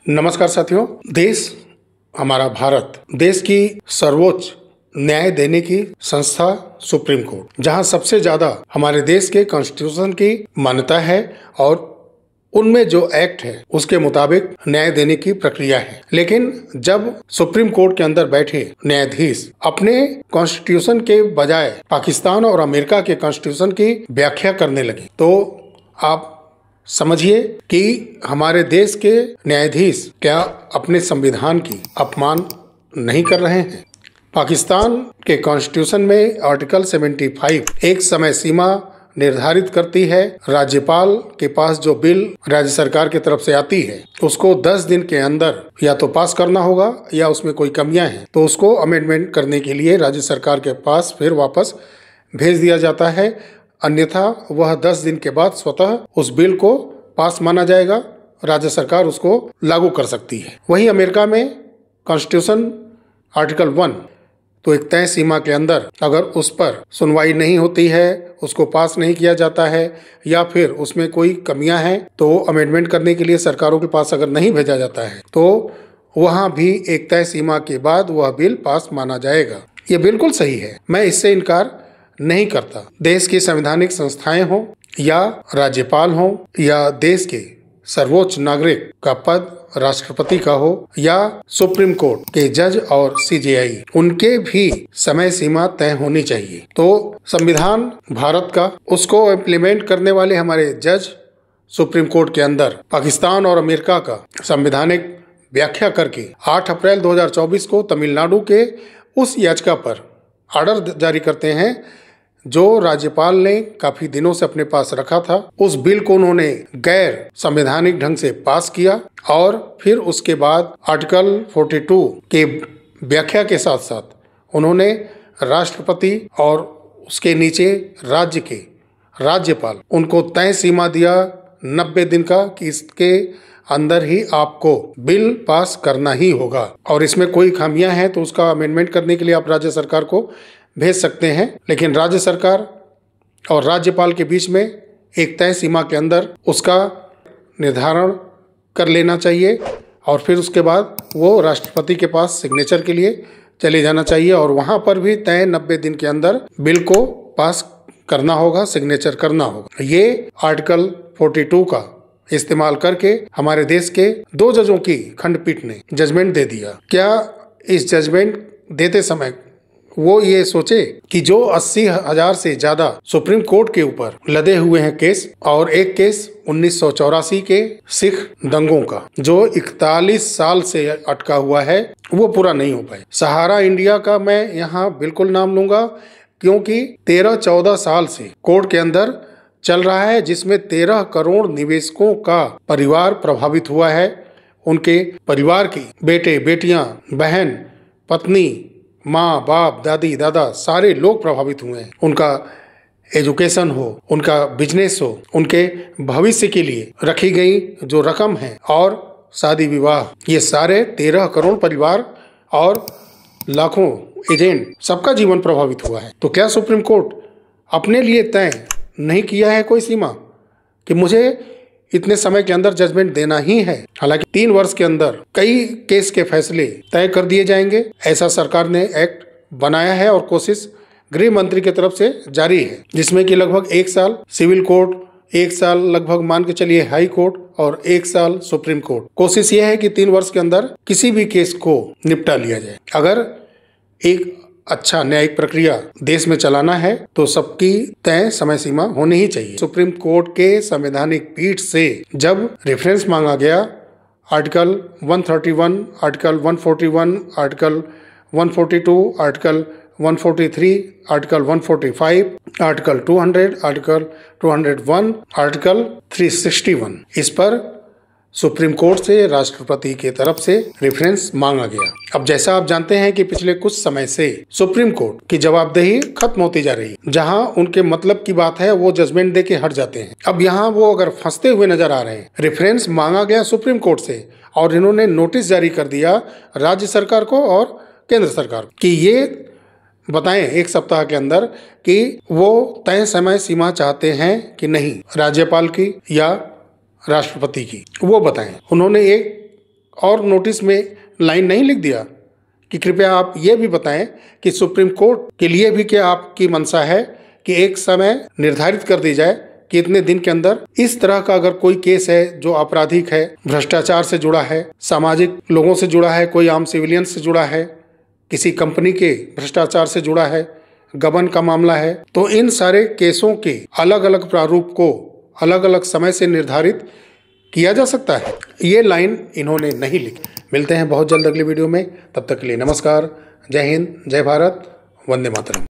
नमस्कार साथियों। देश हमारा भारत देश की सर्वोच्च न्याय देने की संस्था सुप्रीम कोर्ट, जहां सबसे ज्यादा हमारे देश के कॉन्स्टिट्यूशन की मान्यता है और उनमें जो एक्ट है उसके मुताबिक न्याय देने की प्रक्रिया है। लेकिन जब सुप्रीम कोर्ट के अंदर बैठे न्यायाधीश अपने कॉन्स्टिट्यूशन के बजाय पाकिस्तान और अमेरिका के कॉन्स्टिट्यूशन की व्याख्या करने लगे, तो आप समझिए कि हमारे देश के न्यायाधीश क्या अपने संविधान की अपमान नहीं कर रहे हैं। पाकिस्तान के कॉन्स्टिट्यूशन में आर्टिकल 75 एक समय सीमा निर्धारित करती है। राज्यपाल के पास जो बिल राज्य सरकार की तरफ से आती है उसको 10 दिन के अंदर या तो पास करना होगा या उसमें कोई कमियां हैं तो उसको अमेंडमेंट करने के लिए राज्य सरकार के पास फिर वापस भेज दिया जाता है। अन्यथा वह 10 दिन के बाद स्वतः उस बिल को पास माना जाएगा, राज्य सरकार उसको लागू कर सकती है। वहीं अमेरिका में कॉन्स्टिट्यूशन आर्टिकल 1 तो एक तय सीमा के अंदर अगर उस पर सुनवाई नहीं होती है, उसको पास नहीं किया जाता है या फिर उसमें कोई कमियां हैं तो अमेंडमेंट करने के लिए सरकारों के पास अगर नहीं भेजा जाता है तो वहां भी एक तय सीमा के बाद वह बिल पास माना जाएगा। ये बिल्कुल सही है, मैं इससे इनकार नहीं करता। देश की संवैधानिक संस्थाएं हों या राज्यपाल हों या देश के सर्वोच्च नागरिक का पद राष्ट्रपति का हो या सुप्रीम कोर्ट के जज और सीजेआई, उनके भी समय सीमा तय होनी चाहिए। तो संविधान भारत का, उसको इम्प्लीमेंट करने वाले हमारे जज सुप्रीम कोर्ट के अंदर पाकिस्तान और अमेरिका का संवैधानिक व्याख्या करके 8 अप्रैल 2024 को तमिलनाडु के उस याचिका पर ऑर्डर जारी करते हैं जो राज्यपाल ने काफी दिनों से अपने पास रखा था। उस बिल को उन्होंने गैर संवैधानिक ढंग से पास किया और फिर उसके बाद आर्टिकल 42 के व्याख्या के साथ साथ उन्होंने राष्ट्रपति और उसके नीचे राज्य के राज्यपाल उनको तय सीमा दिया 90 दिन का कि इसके अंदर ही आपको बिल पास करना ही होगा और इसमें कोई खामियां हैं तो उसका अमेंडमेंट करने के लिए आप राज्य सरकार को भेज सकते हैं। लेकिन राज्य सरकार और राज्यपाल के बीच में एक तय सीमा के अंदर उसका निर्धारण कर लेना चाहिए और फिर उसके बाद वो राष्ट्रपति के पास सिग्नेचर के लिए चले जाना चाहिए और वहां पर भी तय 90 दिन के अंदर बिल को पास करना होगा, सिग्नेचर करना होगा। ये आर्टिकल 42 का इस्तेमाल करके हमारे देश के 2 जजों की खंडपीठ ने जजमेंट दे दिया। क्या इस जजमेंट देते समय वो ये सोचे कि जो 80,000 से ज्यादा सुप्रीम कोर्ट के ऊपर लदे हुए हैं केस और एक केस 1984 के सिख दंगों का जो 41 साल से अटका हुआ है वो पूरा नहीं हो पाए। सहारा इंडिया का मैं यहाँ बिल्कुल नाम लूंगा क्योंकि 13-14 साल से कोर्ट के अंदर चल रहा है जिसमें 13 करोड़ निवेशकों का परिवार प्रभावित हुआ है। उनके परिवार की बेटे बेटियां, बहन, पत्नी, माँ बाप, दादी दादा सारे लोग प्रभावित हुए हैं। उनका एजुकेशन हो, उनका बिजनेस हो, उनके भविष्य के लिए रखी गई जो रकम है और शादी विवाह, ये सारे 13 करोड़ परिवार और लाखों एजेंट सबका जीवन प्रभावित हुआ है। तो क्या सुप्रीम कोर्ट अपने लिए तय नहीं किया है कोई सीमा कि मुझे इतने समय के अंदर जजमेंट देना ही है? हालांकि 3 वर्ष के अंदर कई केस के फैसले तय कर दिए जाएंगे, ऐसा सरकार ने एक्ट बनाया है और कोशिश गृह मंत्री की तरफ से जारी है जिसमें कि लगभग 1 साल सिविल कोर्ट, 1 साल लगभग मान के चलिए हाई कोर्ट और 1 साल सुप्रीम कोर्ट। कोशिश यह है कि 3 वर्ष के अंदर किसी भी केस को निपटा लिया जाए। अगर एक अच्छा न्यायिक प्रक्रिया देश में चलाना है तो सबकी तय समय सीमा होनी ही चाहिए। सुप्रीम कोर्ट के संवैधानिक पीठ से जब रेफरेंस मांगा गया article 131, article 141, article 142, article 143, article 145, article 200, article 201, article 361, इस पर सुप्रीम कोर्ट से राष्ट्रपति के तरफ से रेफरेंस मांगा गया। अब जैसा आप जानते हैं कि पिछले कुछ समय से सुप्रीम कोर्ट की जवाबदेही खत्म होती जा रही है। जहां उनके मतलब की बात है वो जजमेंट दे के हट जाते हैं। अब यहां वो अगर फंसते हुए नजर आ रहे हैं। रेफरेंस मांगा गया सुप्रीम कोर्ट से और इन्होंने नोटिस जारी कर दिया राज्य सरकार को और केंद्र सरकार को कि ये बताएं 1 सप्ताह के अंदर कि वो तय समय सीमा चाहते हैं कि नहीं, राज्यपाल की या राष्ट्रपति की, वो बताएं। उन्होंने एक और नोटिस में लाइन नहीं लिख दिया कि कृपया आप ये भी बताएं कि सुप्रीम कोर्ट के लिए भी क्या आपकी मंशा है कि एक समय निर्धारित कर दी जाए कि इतने दिन के अंदर इस तरह का अगर कोई केस है जो आपराधिक है, भ्रष्टाचार से जुड़ा है, सामाजिक लोगों से जुड़ा है, कोई आम सिविलियन से जुड़ा है, किसी कंपनी के भ्रष्टाचार से जुड़ा है, गबन का मामला है, तो इन सारे केसों के अलग अलग प्रारूप को अलग अलग समय से निर्धारित किया जा सकता है। ये लाइन इन्होंने नहीं लिखी। मिलते हैं बहुत जल्द अगली वीडियो में, तब तक के लिए नमस्कार, जय हिंद, जय भारत, वंदे मातरम।